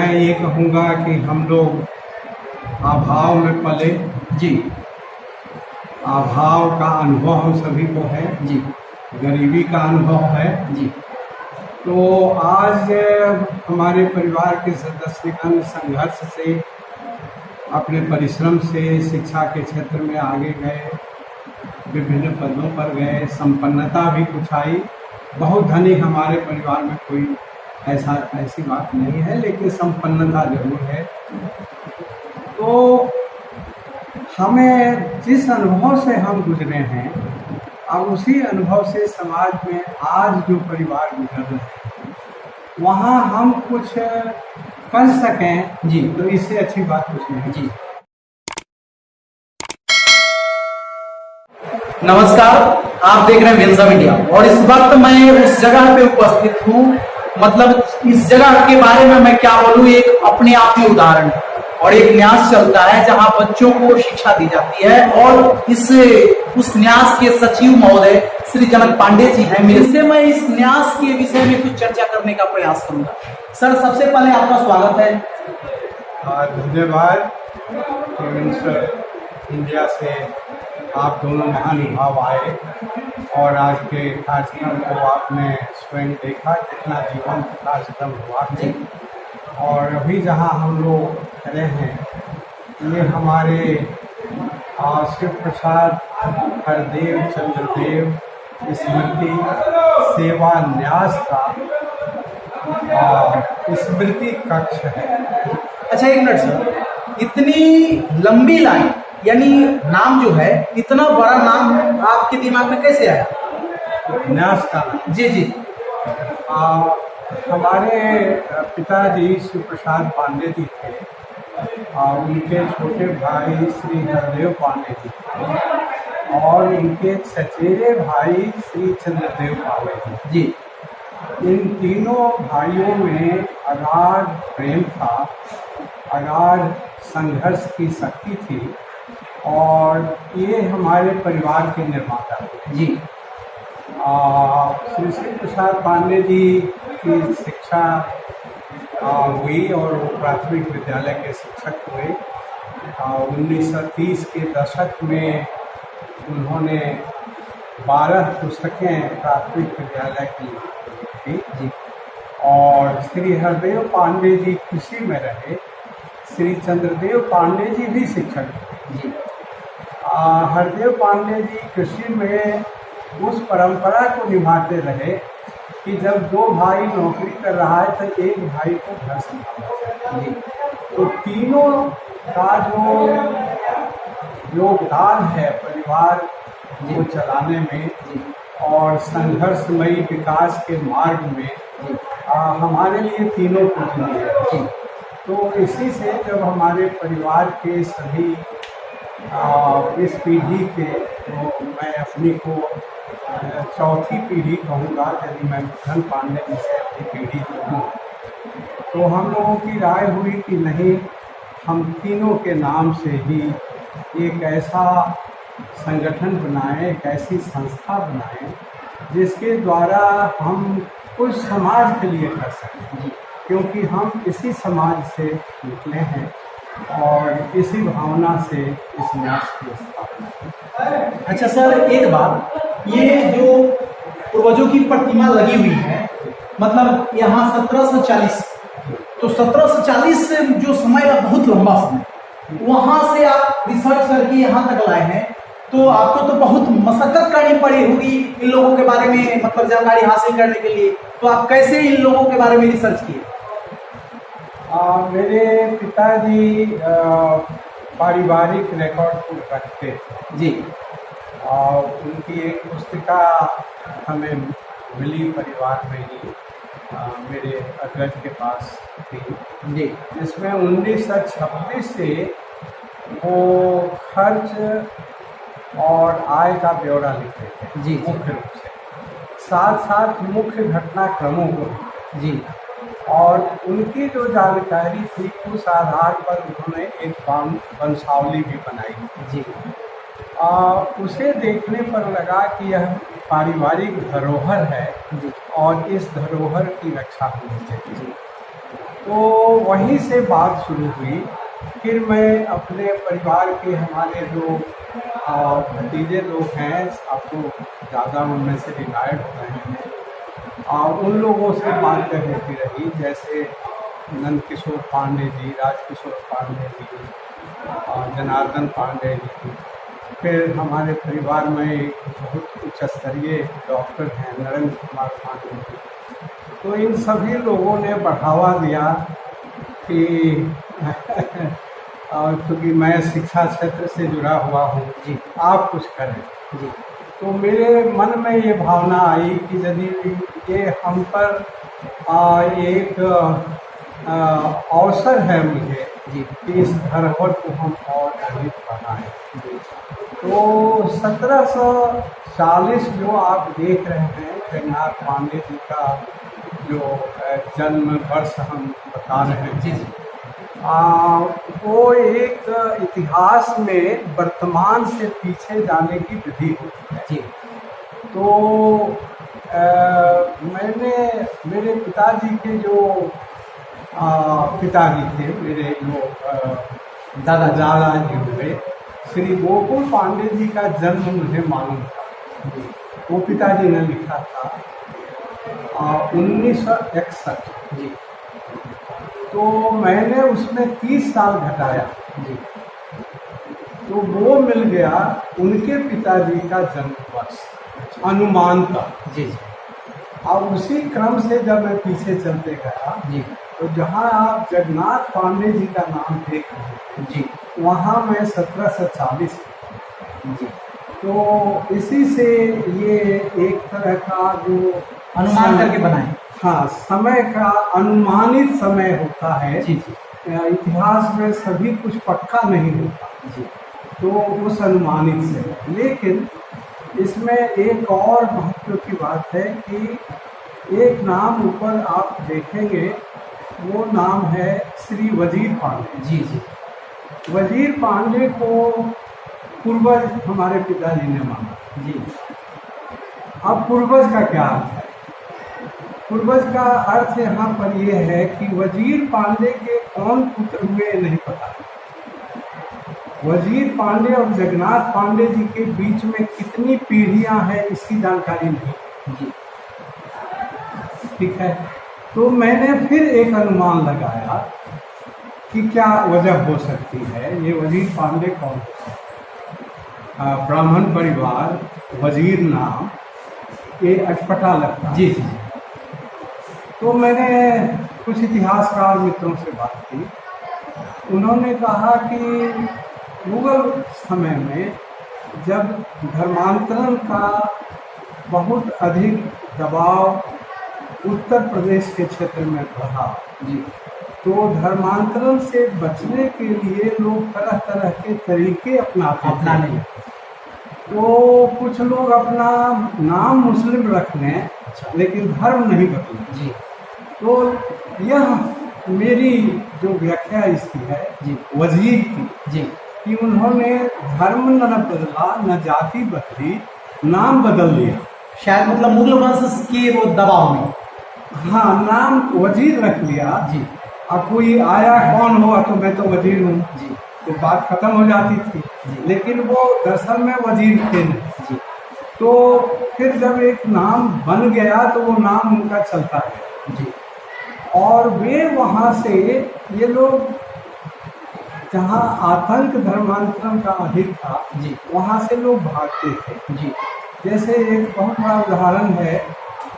मैं ये कहूँगा कि हम लोग अभाव में पले जी अभाव का अनुभव हम सभी को है जी गरीबी का अनुभव है जी तो आज हमारे परिवार के सदस्यगण संघर्ष से अपने परिश्रम से शिक्षा के क्षेत्र में आगे गए, विभिन्न पदों पर गए, संपन्नता भी कुछ आई। बहुत धनी हमारे परिवार में कोई ऐसी बात नहीं है, लेकिन संपन्नता जरूर है। तो हमें जिस अनुभव से हम गुजरे हैं, अब उसी अनुभव से समाज में आज जो परिवार गुजर रहे हैं वहाँ हम कुछ कर सकें जी तो इससे अच्छी बात कुछ नहीं। जी नमस्कार, आप देख रहे हैं वेंजा मीडिया और इस वक्त मैं उस जगह पे उपस्थित हूँ। मतलब इस जगह के बारे में मैं क्या बोलूँ, एक अपने आप में उदाहरण है और एक न्यास चलता है जहां बच्चों को शिक्षा दी जाती है और उस न्यास के सचिव महोदय श्री जनक पांडे जी हैं। मेरे से मैं इस न्यास के विषय में कुछ चर्चा करने का प्रयास करूंगा। सर, सबसे पहले आपका स्वागत है। धन्यवाद। इंडिया से आप दोनों महानुभाव आए और आज के कार्यक्रम को आपने स्वयं देखा, कितना जीवन कार्यक्रम हुआ है। और अभी जहाँ हम लोग खड़े हैं ये हमारे शिव प्रसाद हरदेव चंद्रदेव स्मृति सेवा न्यास का स्मृति कक्ष है। अच्छा, एक मिनट सर, इतनी लंबी लाइन यानी नाम जो है, इतना बड़ा नाम आपके दिमाग में कैसे आया? न्यास का जी जी हमारे पिताजी शिव प्रसाद पांडे जी थे और उनके छोटे भाई श्री हरदेव पांडे जी थे और उनके चचेरे भाई श्री चंद्रदेव पांडे जी। इन तीनों भाइयों में अगाध प्रेम था, अगाध संघर्ष की शक्ति थी और ये हमारे परिवार के निर्माता थे। जी श्री शिव प्रसाद पांडे जी की शिक्षा हुई और वो प्राथमिक विद्यालय के शिक्षक हुए। 1930 के दशक में उन्होंने 12 पुस्तकें प्राथमिक विद्यालय की थी जी। और श्री हरदेव पांडे जी कृषि में रहे, श्री चंद्रदेव पांडे जी भी शिक्षक थे जी। हरदेव पांडे जी कृषि में उस परंपरा को निभाते रहे कि जब दो भाई नौकरी कर रहा है तो एक भाई को घर संभालना चाहिए। तो तीनों का जो योगदान है परिवार को चलाने में और संघर्षमयी विकास के मार्ग में हमारे लिए तीनों पूजनीय है। तो इसी से जब हमारे परिवार के सभी इस पीढ़ी के, तो मैं अपनी को चौथी पीढ़ी कहूँगा, यदि मैं धन पांडे जी से अपनी पीढ़ी कहूँ, तो हम लोगों की राय हुई कि नहीं, हम तीनों के नाम से ही एक ऐसा संगठन बनाएं, एक ऐसी संस्था बनाएं जिसके द्वारा हम कुछ समाज के लिए कर सकें, क्योंकि हम इसी समाज से निकले हैं और इसी भावना से इस न्यास की स्थापना। अच्छा सर, एक बात, ये जो पूर्वजों की प्रतिमा लगी हुई है, मतलब यहाँ 1740, तो 1740 से जो समय है बहुत लंबा समय, वहाँ से आप रिसर्च करके यहाँ तक लाए हैं, तो आपको तो बहुत मशक्कत करनी पड़ी होगी इन लोगों के बारे में, मतलब जानकारी हासिल करने के लिए। तो आप कैसे इन लोगों के बारे में रिसर्च किए? मेरे पिताजी पारिवारिक रिकॉर्ड को रखते थे जी। और उनकी एक पुस्तिका हमें मिली परिवार में ही, मेरे अग्रज के पास थी जी, जिसमें 1926 से वो खर्च और आय का ब्यौरा लिखते थे जी, मुख्य रूप से, साथ साथ मुख्य घटनाक्रमों को जी। और उनकी जो जानकारी थी उस आधार पर उन्होंने एक वंशावली भी बनाई जी। उसे देखने पर लगा कि यह पारिवारिक धरोहर है और इस धरोहर की रक्षा होनी चाहिए। तो वहीं से बात शुरू हुई। फिर मैं अपने परिवार के हमारे जो भतीजे लोग हैं, अब तो ज़्यादा उनमें से रिटायर्ड हो रहे हैं, उन लोगों से बातें होती रही, जैसे नंद किशोर पांडे जी, राजकिशोर पांडे जी, जनार्दन पांडे जी। फिर हमारे परिवार में एक बहुत उच्च स्तरीय डॉक्टर हैं, नरेंद्र कुमार पांडे जी। तो इन सभी लोगों ने बढ़ावा दिया कि क्योंकि मैं शिक्षा क्षेत्र से जुड़ा हुआ हूँ जी, आप कुछ करें जी। तो मेरे मन में ये भावना आई कि यदि ये हम पर एक अवसर है मुझे जी कि इस धरोहर को हम और अधिक बढ़ाएं। तो 1740 जो आप देख रहे हैं, जगन्नाथ पांडे जी का जो जन्म वर्ष हम बता रहे हैं जी, वो एक इतिहास में वर्तमान से पीछे जाने की विधि होती है जी। तो मैंने मेरे पिताजी के जो पिताजी थे, मेरे जो दादाजी हुए, श्री गोकुल पांडे जी का जन्म मुझे मालूम था। वो पिताजी ने लिखा था 1961 जी। तो मैंने उसमें 30 साल घटाया जी, तो वो मिल गया उनके पिताजी का जन्म वर्ष अनुमान का जी। और उसी क्रम से जब मैं पीछे चलते गया जी, तो जहाँ आप जगन्नाथ पांडे जी का नाम देख रहे हैं जी, वहाँ मैं 1740 जी। तो इसी से ये एक तरह का जो अनुमान करके बनाए, हाँ, समय का अनुमानित समय होता है जी जी। इतिहास में सभी कुछ पक्का नहीं होता जी, तो उस अनुमानित से। लेकिन इसमें एक और महत्व की बात है कि एक नाम ऊपर आप देखेंगे, वो नाम है श्री वजीर पांडे जी जी। वजीर पांडे को पूर्वज हमारे पिताजी ने माना जी। अब पूर्वज का क्या अर्थ है? पूर्वज का अर्थ यहाँ पर यह है कि वजीर पांडे के कौन पुत्र हुए नहीं पता। वजीर पांडे और जगन्नाथ पांडे जी के बीच में कितनी पीढ़ियां हैं इसकी जानकारी नहीं जी, ठीक है। तो मैंने फिर एक अनुमान लगाया कि क्या वजह हो सकती है, ये वजीर पांडे कौन हो सकता है। ब्राह्मण परिवार, वजीर नाम, ये अटपटा लगता जी जी। तो मैंने कुछ इतिहासकार मित्रों से बात की, उन्होंने कहा कि मुगल समय में जब धर्मांतरण का बहुत अधिक दबाव उत्तर प्रदेश के क्षेत्र में बढ़ा जी, तो धर्मांतरण से बचने के लिए लोग तरह तरह के तरीके अपनाने लगे। तो कुछ लोग अपना नाम मुस्लिम रख लें, लेकिन धर्म नहीं बदले जी। तो यह मेरी जो व्याख्या इसकी है जी, वजीर की जी, कि उन्होंने धर्म न बदला, न जाति बदली, नाम बदल लिया। शायद मतलब मुगल वंश के वो दबाव में, हाँ, नाम वजीर रख लिया जी। अब कोई आया कौन हुआ तो मैं तो वजीर हूँ जी, तो बात खत्म हो जाती थी जी। लेकिन वो दरअसल में वजीर थे नहीं जी। तो फिर जब एक नाम बन गया तो वो नाम उनका चलता गया जी। और वे वहाँ से, ये लोग जहाँ आतंक धर्मांतरण का अधिक था जी, वहाँ से लोग भागते थे जी। जैसे एक बहुत बड़ा उदाहरण है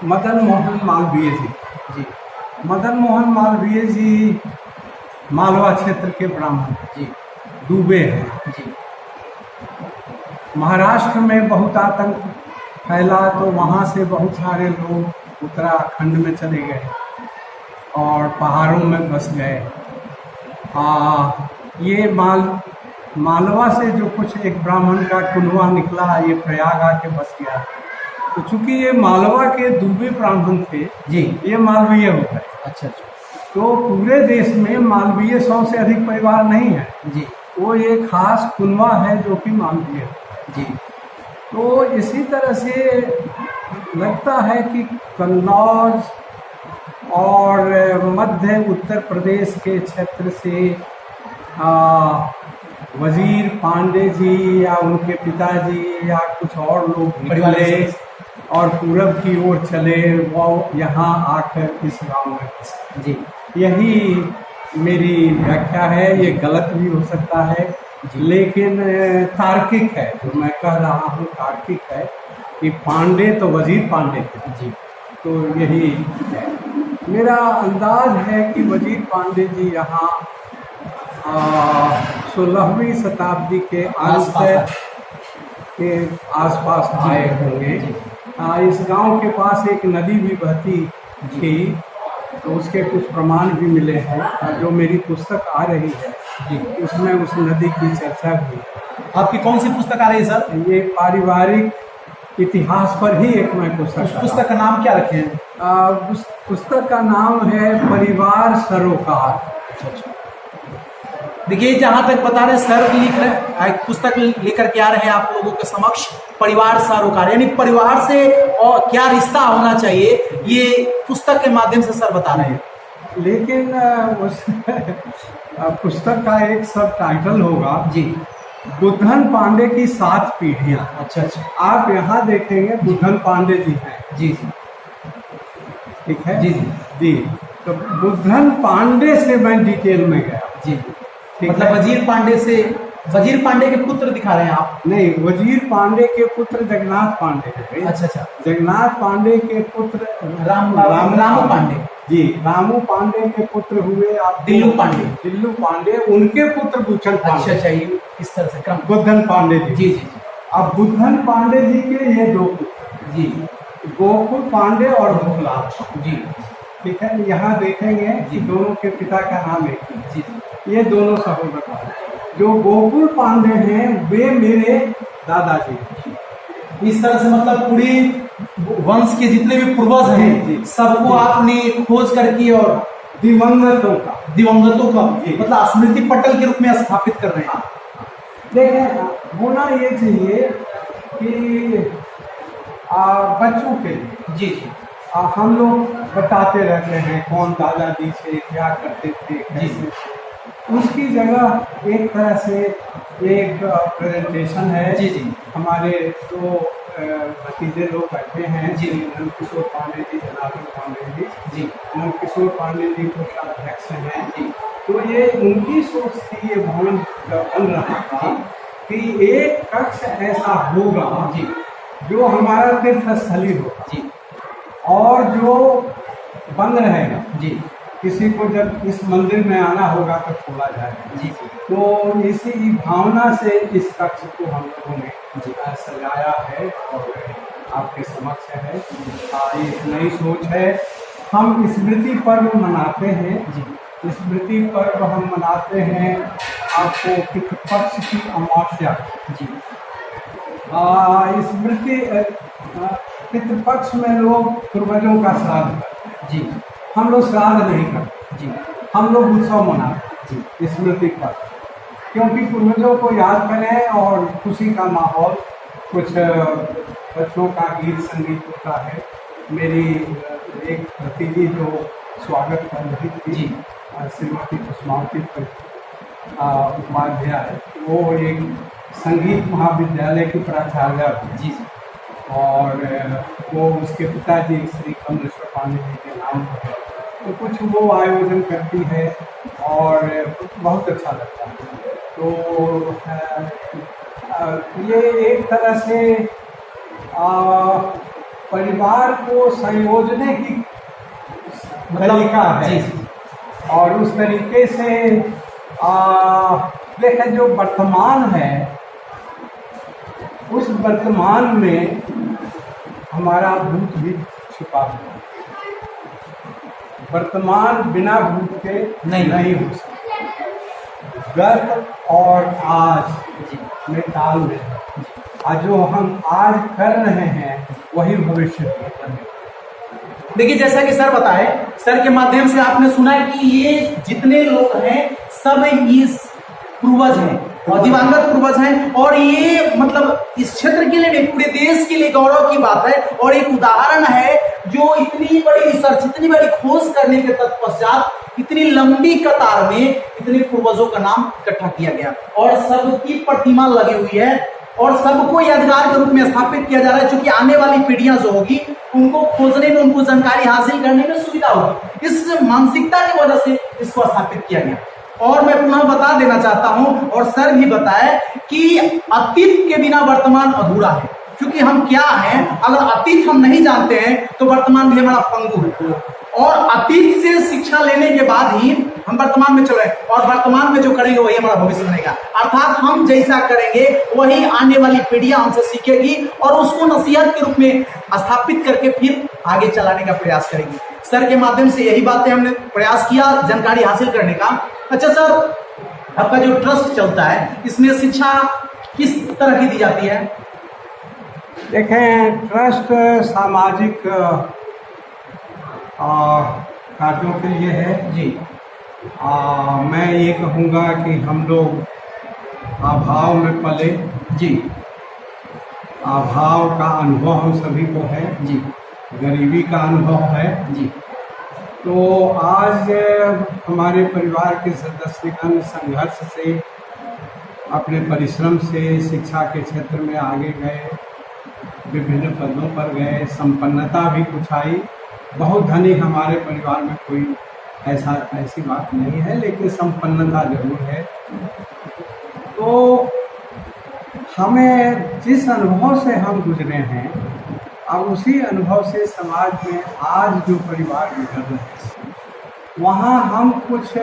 मदन मोहन मालवीय जी जी। मदन मोहन मालवीय जी मालवा क्षेत्र के ब्राह्मण जी, डूबे हैं जी। महाराष्ट्र में बहुत आतंक फैला, तो वहाँ से बहुत सारे लोग उत्तराखंड में चले गए और पहाड़ों में बस गए। ये मालवा से जो कुछ एक ब्राह्मण का कुनवा निकला, ये प्रयाग आके बस गया। तो चूंकि ये मालवा के दूबे ब्राह्मण थे जी, ये मालवीय हो गए। अच्छा। तो पूरे देश में मालवीय 100 से अधिक परिवार नहीं है जी, वो एक खास कुनवा है जो कि मालवीय जी। तो इसी तरह से लगता है कि कन्नौज और मध्य उत्तर प्रदेश के क्षेत्र से वजीर पांडे जी या उनके पिताजी या कुछ और लोग निकले और पूरब की ओर चले, वो यहाँ आकर इस गांव में बसे। जी, यही मेरी व्याख्या है। ये गलत भी हो सकता है, लेकिन तार्किक है। जो मैं कह रहा हूँ तार्किक है कि पांडे तो वजीर पांडे थे जी, तो यही है। मेरा अंदाज है कि वजीर पांडे जी यहाँ 16वीं शताब्दी के अंत के आसपास आए होंगे। इस गांव के पास एक नदी भी बहती थी, तो उसके कुछ प्रमाण भी मिले हैं। जो मेरी पुस्तक आ रही है जी, उसमें उस नदी की चर्चा भी। आपकी कौन सी पुस्तक आ रही है सर? ये पारिवारिक इतिहास पर ही एक मैं पुस्तक। उस पुस्तक का नाम क्या रखे हैं? उस पुस्तक का नाम है परिवार सरोकार। देखिए, जहां तक बता रहे सर लिख रहे पुस्तक लेकर के आ रहे हैं आप लोगों के समक्ष, परिवार सरोकार, यानी परिवार से और क्या रिश्ता होना चाहिए, ये पुस्तक के माध्यम से सर बता रहे हैं। लेकिन उस पुस्तक का एक सब टाइटल होगा जी, बुद्धन पांडे की 7 पीढ़ियां। अच्छा अच्छा, आप यहाँ देखेंगे बुद्धन पांडे जी हैं। जी जी, ठीक है जी जी जी। तो बुद्धन पांडे से मैं डिटेल में गया जी, ठीक मतलब है? वजीर पांडे से, वजीर पांडे के पुत्र दिखा रहे हैं आप? नहीं, वजीर पांडे के पुत्र जगन्नाथ पांडे हैं। अच्छा अच्छा, जगन्नाथ पांडे के पुत्र रामू पांडे जी, रामू पांडे के पुत्र हुए आप दिल्लू पांडे। दिल्लू पांडे, उनके पुत्र बुद्धन अच्छा पांडे। अच्छा, ये इस तरह से क्रम। बुद्धन पांडे जी। जी जी अब बुद्धन पांडे जी के ये 2 पुत्र, जी, गोकुल पांडे और भोलाल। जी ठीक है, यहाँ देखेंगे कि दोनों के पिता का नाम एक ही है। जी, ये दोनों सहोदर हैं। जो गोकुल पांडे हैं वे मेरे दादाजी हैं। इस तरह से मतलब पूरी वंश के जितने भी पूर्वज जी, हैं सबको आपने खोज करके और दिवंगतों का मतलब स्मृति पटल के रूप में स्थापित कर रहे हैं। देखें, होना ये चाहिए कि बच्चों के लिए जी जी, हम लोग बताते रहते हैं कौन दादाजी से क्या करते थे कैसे। उसकी जगह एक तरह से एक प्रेजेंटेशन है। जी जी, हमारे 2 भतीजे लोग बैठे हैं जी। नंदकिशोर पांडे जी, जनार्दन पांडे जी। जी, नंदकिशोर पांडे जी कोषाध्यक्ष हैं जी। तो ये उनकी सोच थी, ये भवन बन रहा था कि एक कक्ष ऐसा होगा जी, जो हमारा तीर्थ स्थली होगा जी, और जो बंद रहेगा। जी, किसी को जब इस मंदिर में आना होगा तो खोला जाएगा। जी, तो इसी भावना से इस कक्ष को हम लोगों ने सजाया है और आपके समक्ष है। एक नई सोच है। हम स्मृति पर्व मनाते हैं जी। स्मृति पर्व हम मनाते हैं आपको पितृपक्ष की अमावस्या जी। स्मृति पितृपक्ष में लोग पूर्वजों का श्राद्ध करते हैं जी। हम लोग श्राद्ध नहीं करते जी, हम लोग उत्सव मनाते हैं जी स्मृति पर, क्योंकि पूर्वजों को याद करें और खुशी का माहौल। कुछ बच्चों का गीत संगीत होता है। मेरी एक भतीजी जो स्वागत कर रही थी जी, श्रीमती कुसुमावती उपाध्याय, वो एक संगीत महाविद्यालय की प्राचार्य जी और वो उसके पिताजी श्री कमलेश्वर पांडे जी के नाम पर है। तो कुछ वो आयोजन करती है और बहुत अच्छा लगता है। तो ये एक तरह से परिवार को संयोजने की तरीका है जी। और उस तरीके से देखें जो वर्तमान है उस वर्तमान में हमारा भूत भी छिपा हुआ है। वर्तमान बिना भूत के नहीं हो सकता। गत और आज में ताल में आज जो हम आज कर रहे हैं वही भविष्य है। देखिए, जैसा कि सर बताए, सर के माध्यम से आपने सुना कि ये जितने लोग हैं सब इस पूर्वज हैं और दिवंगत पूर्वज हैं। और ये मतलब इस क्षेत्र के लिए नहीं, पूरे देश के लिए गौरव की बात है। और एक उदाहरण है जो इतनी बड़ी रिसर्च, इतनी बड़ी खोज करने के तत्पश्चात इतनी लंबी कतार में इतने पूर्वजों का नाम इकट्ठा किया गया और सबकी प्रतिमा लगी हुई है और सबको यादगार के रूप में स्थापित किया जा रहा है, क्योंकि आने वाली पीढ़ियां जो होगी उनको खोजने में, उनको जानकारी हासिल करने में सुविधा होगी। इस मानसिकता की वजह से इसको स्थापित किया गया। और मैं पुनः बता देना चाहता हूं, और सर भी बताए, कि अतीत के बिना वर्तमान अधूरा है। क्योंकि हम क्या हैं, अगर अतीत हम नहीं जानते हैं तो वर्तमान भी हमारा पंगु है। और अतीत से शिक्षा लेने के बाद ही हम वर्तमान में चले, और वर्तमान में जो करेंगे वही हमारा भविष्य बनेगा। अर्थात हम जैसा करेंगे वही आने वाली पीढ़ियां हमसे सीखेगी और उसको नसीहत के रूप में स्थापित करके फिर आगे चलाने का प्रयास करेगी। सर के माध्यम से यही बातें हमने प्रयास किया जानकारी हासिल करने का। अच्छा सर, आपका जो ट्रस्ट चलता है इसमें शिक्षा किस तरह की दी जाती है? देखें, ट्रस्ट सामाजिक कार्यों के लिए है जी। मैं ये कहूँगा कि हम लोग अभाव में पले, जी। अभाव का अनुभव हम सभी को है जी। गरीबी का अनुभव है जी। तो आज हमारे परिवार के सदस्यगण संघर्ष से, अपने परिश्रम से शिक्षा के क्षेत्र में आगे गए, विभिन्न पदों पर गए, संपन्नता भी कुछ आई। बहुत धनी हमारे परिवार में कोई ऐसी बात नहीं है, लेकिन संपन्नता जरूर है। तो हमें जिस अनुभव से हम गुजरे हैं, अब उसी अनुभव से समाज में आज जो परिवार गुजर रहे हैं वहाँ हम कुछ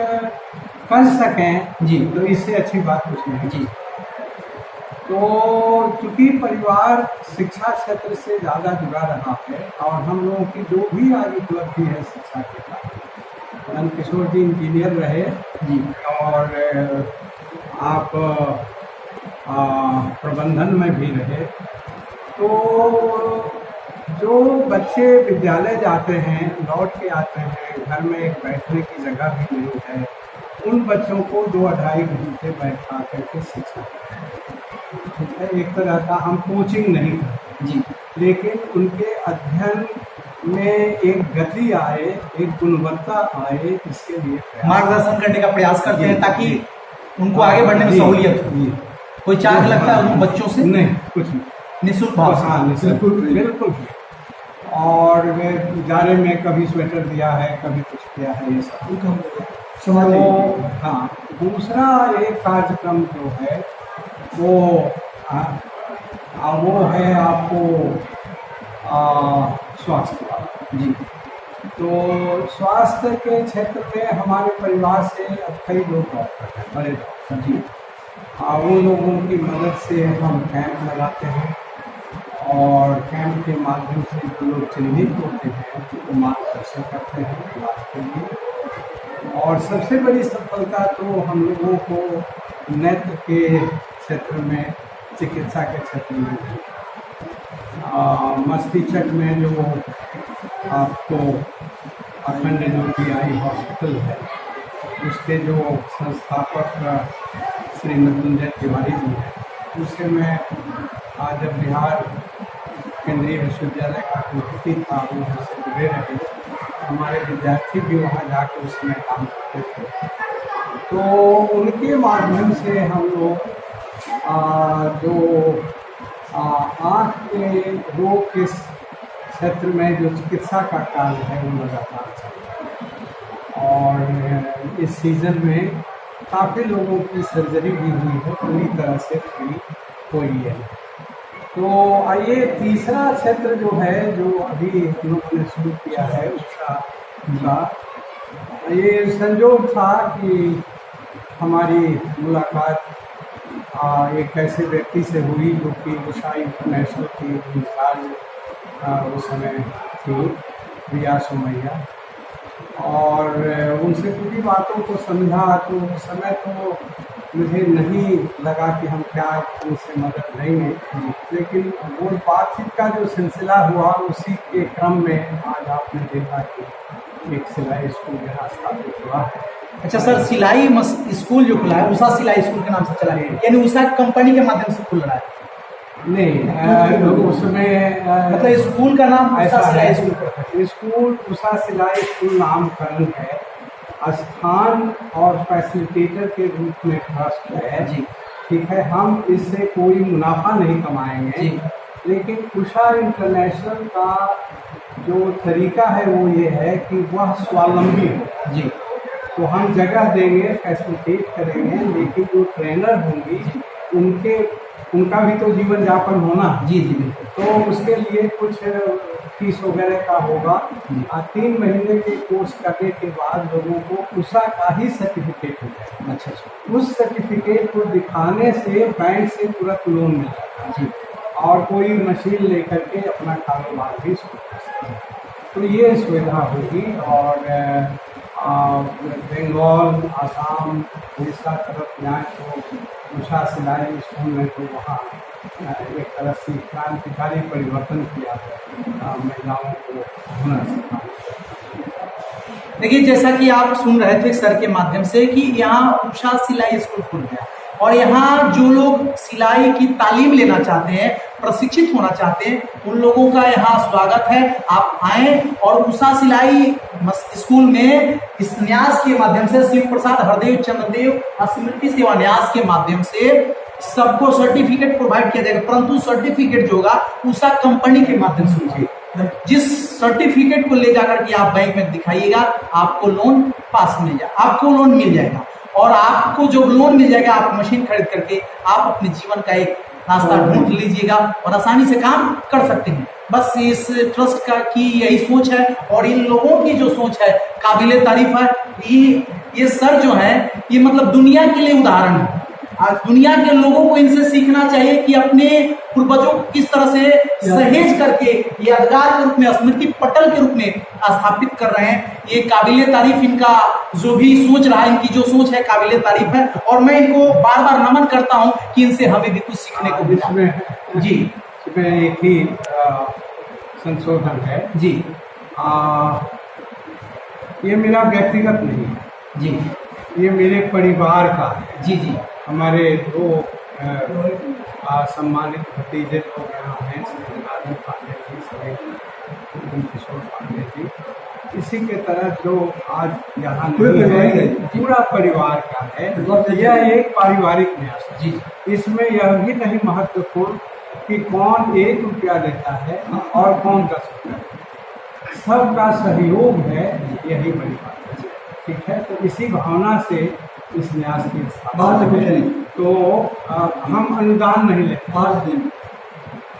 कर सकें जी, तो इससे अच्छी बात कुछ नहीं जी। तो चूँकि परिवार शिक्षा क्षेत्र से ज़्यादा जुड़ा रहा है और हम लोगों की जो भी आज उपलब्धि है शिक्षा के साथ, नंद किशोर जी इंजीनियर रहे जी, और आप प्रबंधन में भी रहे। तो जो बच्चे विद्यालय जाते हैं, लौट के आते हैं, घर में एक बैठने की जगह भी नहीं है, उन बच्चों को 2-2.5 घंटे बैठा करके शिक्षा, ठीक है, एक तरह का हम कोचिंग नहीं करते जी, लेकिन उनके अध्ययन में एक गति आए, एक गुणवत्ता आए, इसके लिए मार्गदर्शन करने का प्रयास करते हैं ताकि उनको आगे बढ़ने में सहूलियत हो। कोई चार्ज लगता है उन बच्चों से? नहीं, कुछ नहीं, निःशुल्क भाव से। हाँ, बिल्कुल बिल्कुल। और जाड़े में कभी स्वेटर दिया है, कभी कुछ किया है, ये सब। तो हाँ, दूसरा एक कार्यक्रम जो है वो है आपको स्वास्थ्य। जी। तो स्वास्थ्य के क्षेत्र में हमारे परिवार से अब कई लोग डॉक्टर हैं, बड़े डॉक्टर जी। उन लोगों की मदद से हम कैंप लगाते हैं और कैंप के माध्यम से जो लोग चिन्हित होते हैं उनको मार्गदर्शन करते हैं इलाज के लिए। और सबसे बड़ी सफलता तो हम लोगों को नेत्र के क्षेत्र में, चिकित्सा के क्षेत्र में मिली। मस्तिष्क में जो आपको अखंड ज्योति आई हॉस्पिटल है, उसके जो संस्थापक श्री मृत्युंजय तिवारी जी हैं, उससे मैं आज जब बिहार केंद्रीय विश्वविद्यालय का कुलपति था, उनसे जुड़े रहे। हमारे विद्यार्थी भी वहाँ जाकर उस समय काम करते थे। तो उनके माध्यम से हम लोग जो आँख के रोग के क्षेत्र में जो चिकित्सा का कार्य है वो लगातार चल रहा है। और इस सीज़न में काफ़ी लोगों की सर्जरी भी हुई है, पूरी तरह से फ्री हुई है। तो आइए तीसरा क्षेत्र जो है, जो अभी हम लोगों ने शुरू किया है, उसका ये संयोग था कि हमारी मुलाकात एक ऐसे व्यक्ति से हुई जो कि उषा इंटरनेशनल की इंचार्ज उस समय थी, प्रिया सोमैया। और उनसे पूरी बातों को समझा तो उस समय तो मुझे नहीं लगा कि हम क्या उनसे मदद लेंगे, लेकिन वो बातचीत का जो सिलसिला हुआ उसी के क्रम में आज आपने देखा कि एक सिलाई स्कूल यहाँ स्थापित हुआ है। अच्छा सर, सिलाई स्कूल जो खुला है उषा सिलाई स्कूल के नाम से चला है, यानी उषा कंपनी के माध्यम से खुल रहा है? नहीं, उसमें मतलब स्कूल का नाम ऐसा उषा सिलाई है, स्कूल। स्कूल उषा सिलाई स्कूल नामकरण है, स्थान और फैसिलिटेटर के रूप में ट्रस्ट है जी। ठीक है, हम इससे कोई मुनाफा नहीं कमाएंगे जी। लेकिन उषा इंटरनेशनल का जो तरीका है वो ये है कि वह स्वावलंबी हो। जी। तो हम जगह देंगे, फैसिलिटेट करेंगे, लेकिन जो ट्रेनर होंगी उनका भी तो जीवन यापन होना। जी जी बिल्कुल। तो उसके लिए कुछ फीस वगैरह का होगा। 3 महीने के कोर्स करने के बाद लोगों को उषा का ही सर्टिफिकेट हो जाएगा। अच्छा अच्छा। उस सर्टिफिकेट को दिखाने से बैंक से तुरंत लोन मिल जाता है जी, और कोई मशीन लेकर के अपना कारोबार भी शुरू कर सकते हैं। तो ये सुविधा होगी। और बंगाल, आसाम, उड़ीसा तरफ जाए तो उषा सिलाई स्कूल में तो वहाँ एक तरह से क्रांतिकारी परिवर्तन किया है महिलाओं को हुनर सिखाने। देखिए, जैसा कि आप सुन रहे थे सर के माध्यम से कि यहाँ उषा सिलाई स्कूल खुल गया, और यहाँ जो लोग सिलाई की तालीम लेना चाहते हैं, प्रशिक्षित होना चाहते हैं, उन लोगों का यहाँ स्वागत है। आप आए और उषा सिलाई स्कूल में इस न्यास के माध्यम से शिव प्रसाद हरदेव चंद्रदेव स्मृति सेवा न्यास के माध्यम से सबको सर्टिफिकेट प्रोवाइड किया जाएगा, परंतु सर्टिफिकेट जो होगा उषा कंपनी के माध्यम से होगा। जिस सर्टिफिकेट को ले जाकर के आप बैंक में दिखाइएगा, आपको लोन पास मिल जाएगा, आपको लोन मिल जाएगा, और आपको जो लोन मिल जाएगा आप मशीन खरीद करके आप अपने जीवन का एक रास्ता ढूंढ लीजिएगा और आसानी से काम कर सकते हैं। बस इस ट्रस्ट का की यही सोच है, और इन लोगों की जो सोच है काबिले तारीफ है। ये सर जो है ये मतलब दुनिया के लिए उदाहरण है। आज दुनिया के लोगों को इनसे सीखना चाहिए कि अपने पूर्वजों को किस तरह से सहेज करके यादगार के रूप में, स्मृति पटल के रूप में स्थापित कर रहे हैं। ये काबिले तारीफ, इनका जो भी सोच रहा है, इनकी जो सोच है काबिले तारीफ है, और मैं इनको बार बार नमन करता हूं कि इनसे हमें भी कुछ सीखने को मिला। जी, इसमें एक ही संशोधन है जी। ये मेरा व्यक्तिगत नहीं है जी, ये मेरे परिवार का है। जी जी। हमारे 2 सम्मानित भतीजे लोग यहाँ हैं, श्री राजन पांडे जी, श्री किशोर पांडे जी। इसी के तरह जो आज यहाँ पूरा परिवार का है, यह एक पारिवारिक न्यास है। जी, इसमें यह भी नहीं महत्वपूर्ण कि कौन 1 रुपया देता है और कौन 10 रुपया, सबका सहयोग है, यही बड़ी बात है। ठीक है, तो इसी भावना से इस न्यास की स्थापना है। तो हम अनुदान नहीं लेते,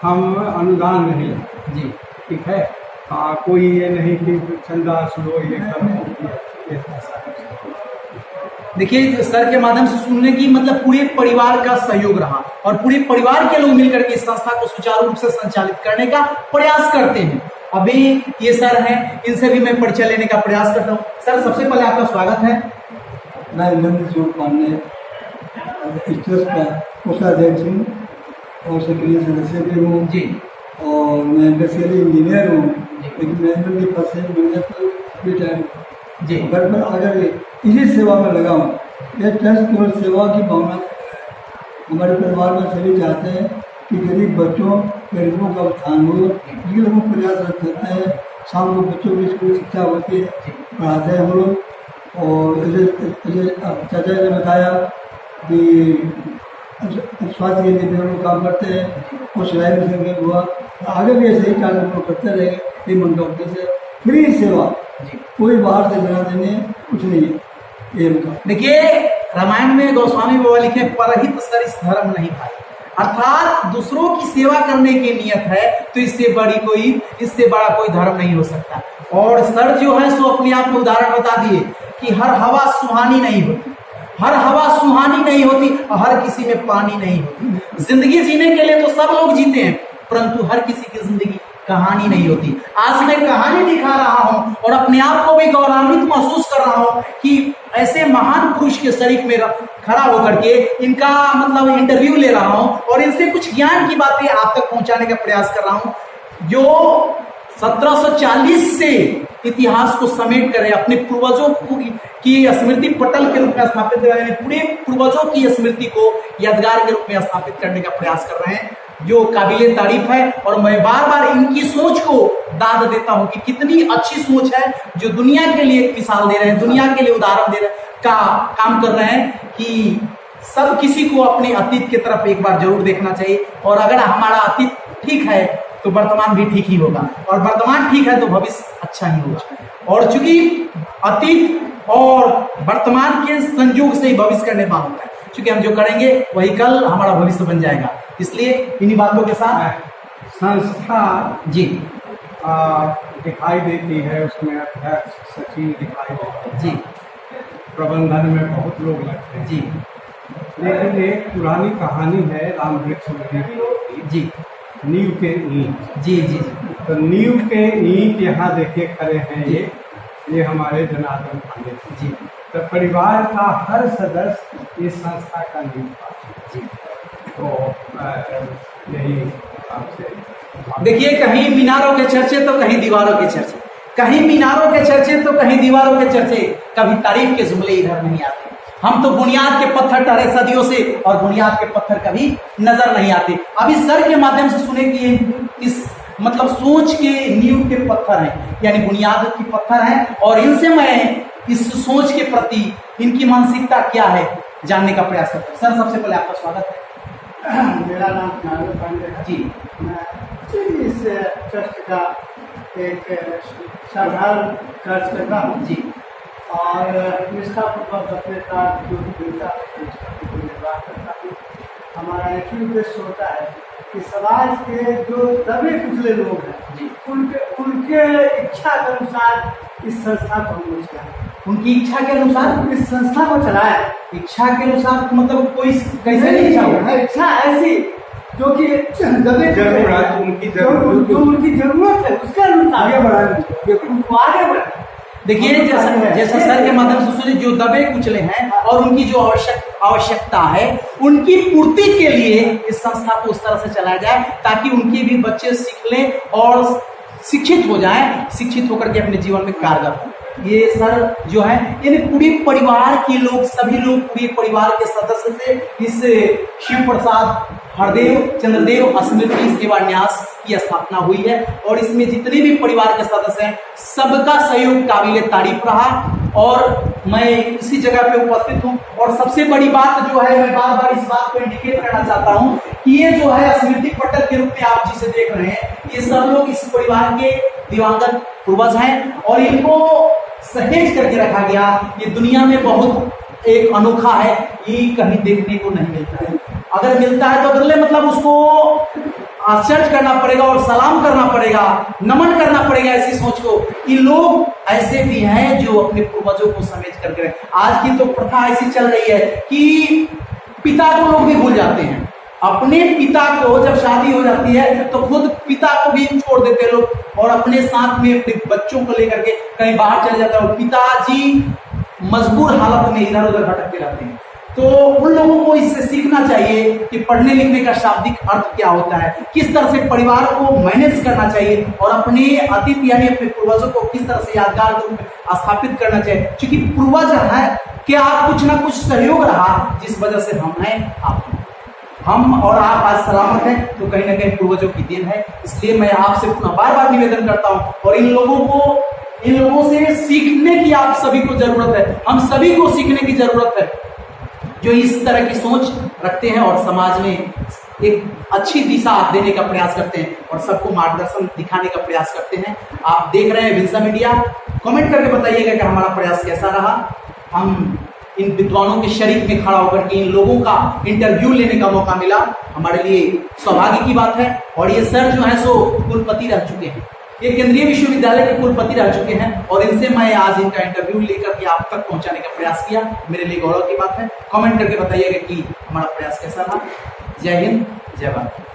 हम अनुदान नहीं लेते जी। ठीक है, कोई ये नहीं कि चंदा सुनो ये करो। देखिए, सर के माध्यम से सुनने की मतलब पूरे परिवार का सहयोग रहा, और पूरे परिवार के लोग मिलकर के इस संस्था को सुचारू रूप से संचालित करने का प्रयास करते हैं। अभी ये सर हैं, इनसे भी मैं परिचय लेने का प्रयास करता हूँ। सर, सबसे पहले आपका स्वागत है। मैं नंद किशोर पांडे इस ट्रस्ट का कोषाध्यक्ष हूँ और सक्रिय सदस्य भी हूँ जी, और मैं इंडस्ट्रियल इंजीनियर हूँ, लेकिन मैनेजमेंट के पद से मैनेजर रिटायर्ड जी। घर पर आकर इसी सेवा में लगा हूँ। यह ट्रस्ट केवल सेवा की भावना हमारे परिवार में सभी चाहते हैं कि गरीब बच्चों, गरीबों का उत्थान हो, इसके लिए हम प्रयासरत करते हैं। शाम को बच्चों की स्कूल शिक्षा होती है, पढ़ाते हैं हम लोग। और चाचा ने बताया कि स्वास्थ्य के लिए भी हम लोग काम करते हैं, और सिलाई मशीन में हुआ, आगे भी ऐसे ही कार्य हम लोग करते रहेंगे। ये मन का उद्देश्य है, फ्री सेवा, कोई बाहर से लेना देने कुछ नहीं है। ये देखिए, रामायण में गोस्वामी बाबा लिखे, परहित सरिस धर्म नहीं भाई, अर्थात दूसरों की सेवा करने की नियत है तो इससे बड़ा कोई धर्म नहीं हो सकता। और सर जो है सो अपने आप में उदाहरण बता दिए कि हर हवा सुहानी नहीं होती, हर हवा सुहानी नहीं होती, और हर किसी में पानी नहीं होती। जिंदगी जीने के लिए तो सब लोग जीते हैं, परंतु हर किसी की जिंदगी कहानी नहीं होती। आज मैं कहानी दिखा रहा हूं और अपने आप को भी गौरवान्वित महसूस कर रहा हूं कि ऐसे महान पुरुष के शरीक में खड़ा होकर के इनका मतलब इंटरव्यू ले रहा हूं, और इनसे कुछ ज्ञान की बातें आप तक पहुंचाने का प्रयास कर रहा हूं। जो 1740 से इतिहास को समेट कर अपने पूर्वजों की स्मृति पटल के रूप में स्थापित कर रहे हैं, पूरे पूर्वजों की स्मृति को यादगार के रूप में स्थापित करने का प्रयास कर रहे हैं, जो काबिले तारीफ है। और मैं बार बार इनकी सोच को दाद देता हूं कि कितनी अच्छी सोच है, जो दुनिया के लिए एक मिसाल दे रहे हैं, दुनिया के लिए उदाहरण दे रहे का काम कर रहे हैं कि सब किसी को अपने अतीत की तरफ एक बार जरूर देखना चाहिए। और अगर हमारा अतीत ठीक है तो वर्तमान भी ठीक ही होगा, और वर्तमान ठीक है तो भविष्य अच्छा ही होगा। और चूंकि अतीत और वर्तमान के संयोग से ही भविष्य का निर्माण होता है, क्योंकि हम जो करेंगे वही कल हमारा भविष्य बन जाएगा। इसलिए इन्हीं बातों के साथ संस्था जी दिखाई देती है, उसमें अध्यक्ष सचिव दिखाई देते हैं जी, प्रबंधन में बहुत लोग लगते हैं जी लेकिन एक पुरानी कहानी है रामवृक्ष की जी नींव के ईंट। जी जी तो नींव के ईंट यहाँ देखिए खड़े हैं, ये हमारे जनार्दन पांडे जी तो परिवार का हर सदस्य इस संस्था का नींव था जी। तो यही आपसे देखिए, कहीं मीनारों के चर्चे तो कहीं दीवारों के चर्चे, कहीं मीनारों के चर्चे तो कहीं दीवारों के चर्चे, कभी तारीफ के जुमले इधर नहीं आते। हम तो बुनियाद के पत्थर टरे सदियों से, और बुनियाद के पत्थर कभी नजर नहीं आते। अब इस सर के माध्यम से सुने कि इस मतलब सोच के नींव के पत्थर हैं, यानी बुनियाद की पत्थर हैं, और इनसे मैं इस सोच के प्रति इनकी मानसिकता क्या है जानने का प्रयास करता हूँ। सर, सबसे पहले आपका स्वागत है। मेरा नाम नारायण पांडे है जी। मैं इस ट्रस्ट का एक साधारण कार्यकर्ता हूँ जी और निष्ठापूर्वक अपने कार्य जो भी मिलता है उसका निर्वाह करता हूँ। हमारा एक ही उद्देश्य होता है कि समाज के जो दबे कुचले लोग हैं जी, उनके इच्छा के अनुसार इस संस्था को हम लोग चलाएं। उनकी इच्छा के अनुसार इस संस्था को चलाएं। इच्छा के अनुसार मतलब कोई कैसे नहीं इच्छा होगा? इच्छा ऐसी जो कि दबे जरूरत उनकी जो उनकी जरूरत है उसके अनुसार आगे बढ़ाएं, उनको आगे बढ़ाएं। देखिए, जैसा सर के माध्यम से सुने, जो दबे कुचले हैं और उनकी जो आवश्यकता है उनकी पूर्ति के लिए इस संस्था को उस तरह से चलाया जाए ताकि उनके भी बच्चे सीख लें और शिक्षित हो जाएं, शिक्षित होकर के अपने जीवन में कारगर हों। ये सर जो है यानी पूरे परिवार के लोग, सभी लोग पूरे परिवार के सदस्य से इस शिव प्रसाद हरदेव चंद्रदेव स्मृति सेवा न्यास की स्थापना हुई है, और इसमें जितने भी परिवार के सदस्य हैं सबका सहयोग काबिले तारीफ रहा। और मैं इसी जगह पे उपस्थित हूँ, और सबसे बड़ी बात जो है, मैं बार बार इस बात को इंडिकेट करना चाहता हूँ कि ये जो है स्मृति पटल के रूप में आप जिसे देख रहे हैं, ये सब लोग इस परिवार के दिवंगत पूर्वज हैं, और इनको सहेज करके रखा गया। ये दुनिया में बहुत एक अनोखा है, ये कहीं देखने को नहीं मिलता है। अगर मिलता है तो बदले मतलब उसको आश्चर्य करना पड़ेगा और सलाम करना पड़ेगा, नमन करना पड़ेगा ऐसी सोच को कि लोग ऐसे भी हैं जो अपने पूर्वजों को समेट करके। आज की तो प्रथा ऐसी चल रही है कि पिता को लोग भी भूल जाते हैं। अपने पिता को जब शादी हो जाती है तो खुद पिता को भी छोड़ देते लोग, और अपने साथ में अपने बच्चों को लेकर के कहीं बाहर चले जाते हैं, और पिताजी मजबूर हालत में इधर उधर भटकते रहते हैं। तो उन लोगों को इससे सीखना चाहिए कि पढ़ने लिखने का शाब्दिक अर्थ क्या होता है, किस तरह से परिवार को मैनेज करना चाहिए, और अपने अतीत यानी अपने पूर्वजों को किस तरह से यादगार के रूप में स्थापित करना चाहिए। क्योंकि पूर्वज है क्या कुछ ना कुछ सहयोग रहा जिस वजह से हम हैं, आप हम और आप आज सलामत हैं, तो कहीं ना कहीं पूर्वजों की देन है। इसलिए मैं आपसे पुनः बार बार निवेदन करता हूं, और इन लोगों से सीखने की आप सभी को जरूरत है, हम सभी को सीखने की जरूरत है, जो इस तरह की सोच रखते हैं और समाज में एक अच्छी दिशा देने का प्रयास करते हैं और सबको मार्गदर्शन दिखाने का प्रयास करते हैं। आप देख रहे हैं विंसा मीडिया, कमेंट करके बताइएगा कि हमारा प्रयास कैसा रहा। हम इन विद्वानों के शरीक में खड़ा होकर के इन लोगों का इंटरव्यू लेने का मौका मिला, हमारे लिए सौभाग्य की बात है। और ये सर जो है सो कुलपति रह चुके हैं, ये केंद्रीय विश्वविद्यालय के कुलपति रह चुके हैं, और इनसे मैं आज इनका इंटरव्यू लेकर के आप तक पहुंचाने का प्रयास किया। मेरे लिए गौरव की बात है। कमेंट करके बताइएगा कि हमारा प्रयास कैसा रहा। जय हिंद, जय भारत।